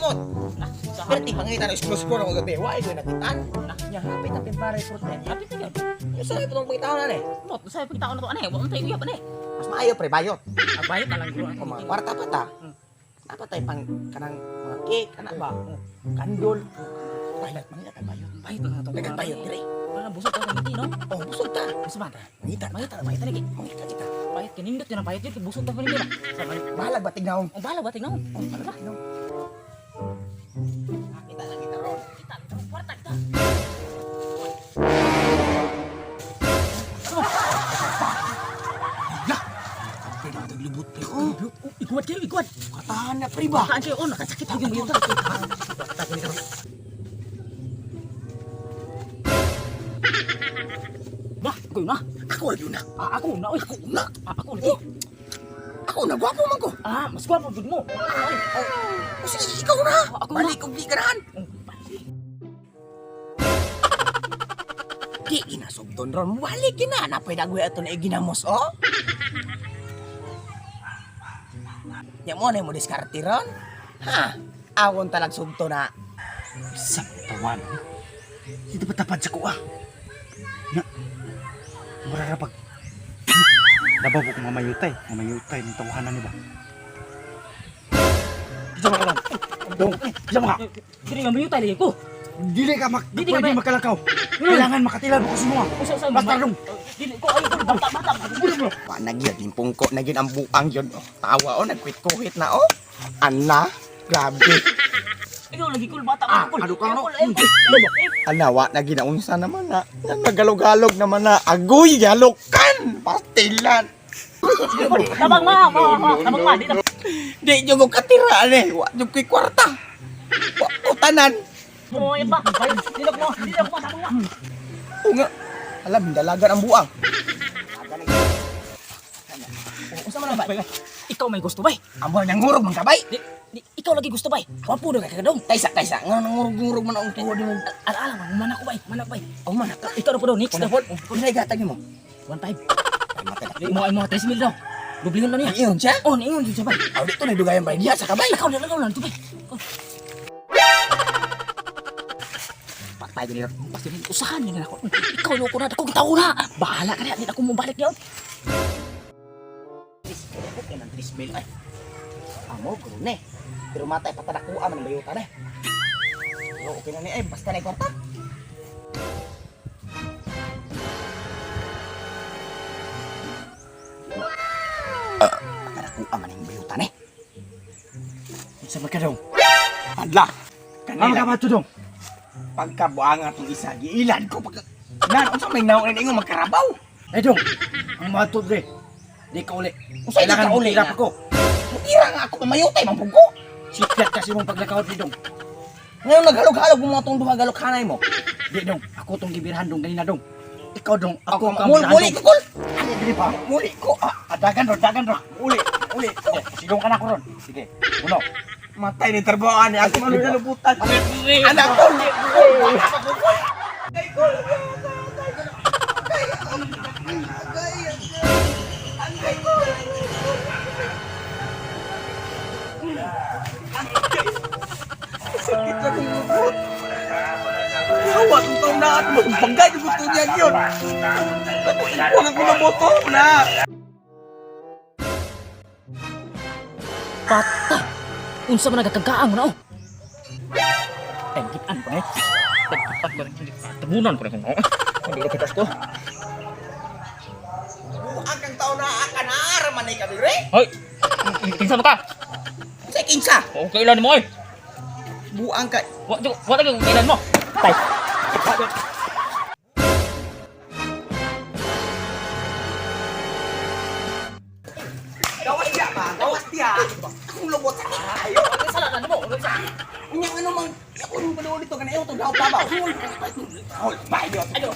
kamot. Pero di pangitan explore ng gabi. Why ko nakitaan? Nya hapit ang pare protein. Hapit na yun. Yung sa'yo itong pangitaon na eh. Not sa pagtao na to ano eh. Wa man tayo uyab ano eh. Mas maayo pre, bayot. Abayot na lang guro. O mga kwarta pa ta. Dapat tayo pang kanang mga cake, kana ba? Kandol. Bayot, mangita tayo bayot. Bayot na to. Nagbayot dire. Wala busog ka ngiti no. Oh, busog ta. Sa bata. Mangita, Bayot lagi. mangita kita. Bayot kinindot yun ang bayot yun. Busog ta pa nila. Sa bayot. Bahalag ba tignaon? Ang bala ba tingnan? Oh, bahala ba tignaon? Kita lang kita ron. Kita kwarta kita. Pwede mo taglubot pre. Ikuat kayo, ikuat. Katahan na pre ba? Bataan kayo, oh, nakasakit yung bayot. Bah, ako yun na. Ako lagi na. Ako na, oy. Ako na. Ako lagi. Ako na, gwapo man ko. Mas gwapo gud mo. Ay, O sige, ikaw na. Ako na. Balik kong di ganahan. Di ginasugton ron. Balik gina. Napay dagwe ato na iginamos, oh. Nya mo na mo diskarte ron. Ha? Awon talag sugto na. Sa tawan. Hindi ba tapad sa kuha? Na, mararapag. Nabaw ko mamayutay. Mamayutay ng tawahanan niyo ba? Diyan ka lang. Dong, diyan ka. dili nga mayo tayo ko. Dili ka Dili ka pwede ba? makalakaw. Kailangan makatilag ko sa mga. Usa Basta dong. Dili ko ay ko bata. Pa nagyan yung pungko nagyan ang buang yun, oh. Tawa, oh. Nagkwit-kuhit na, oh. Ana. Grabe. Ikaw lagi kul bata Ano ka no? Anawa na ginaunsa naman na. Yan nagalog-galog naman na. Agoy, galokan. Pastilan. Tabang ma, di na. Di nyo mo katiraan eh. Wa nyo ko'y kwarta. Wa ko tanan. Mo iba. Dili ko tabang ma. O nga. Alam, dalagan ang buang. Usa man ba? Ikaw may gusto bay. Amo nang ngurog man kabay. Ikaw lagi gusto bay. Wapo do ka kadong. Taysa. Nga nang ngurog-ngurog man ang tuhod mo. Ala man ako bay. Mana bay. O man, ito. Ikaw na po daw next na po. Kung sa'y gatag mo. 1.5. Ay, matay na. Di mo ay mo 3 mil daw. Dublihon na niya. Iyon siya. Oh, niingon jud sa bay. Aw, dito na dugayan ba diya sa kabay. Ikaw na to bay. Patay gani pasti usahan ni ako. Ikaw yo ko na ako gitaw na. Bahala ka na, di ako mo balik yon. Okay ng 3 mil ay. Amo, guro ne. Pero matay patadakuan man ang bayutan eh. Pero okay na ni ay basta na kwarta. Patadakuan man ang bayutan eh. Sa magkadong. Adla. Ano Kanila ka ba ito dong? pagkabuanga tong isa giilan ko pagka nan unsa may naon ingon magkarabaw. Eh dong, ang mato dre. Di ka uli. Unsa Kailangan ka uli hirap na? ako. Tira nga ako mamayutay man pug ko. Siklat kasi mong paglakaw ni dong. Ngayon naghalog-halog mo tong duha galok hanay mo. Di dong, ako tong gibirhan dong ganina dong. Ikaw dong, ako Ako ang muli ko kol. Ano dili pa? Muli ko. Dagan ron. Uli. Sige, sigong ka na ko ron. Sige, uno. Matay ni trabahoan ni ako man nalubutan. Anak ko. Sakit na kong lubot. Hawa kong taon na at magbagay ng buto niya yun. Huwag ako ng boto na. Patay. Unsa man nagkagaang na oh. Tengkitan ko na. Tengkitan ko na. Tabunan ko na kung oh. Hindi ka kitas ko. Buang kang taon na akanar man ay kami re. Hoy. Kinsa mo ka? Sa kinsa. O kailan mo oy? Buang ka. Wa lagi kailan mo. Tay. Gawas dia ba? Gawas dia. Akong lubot sa ayo. Ang sala na mo. Unyang ano mang ako nung panood dito kanayo to daw babaw. Hoy, bayo. Ayo.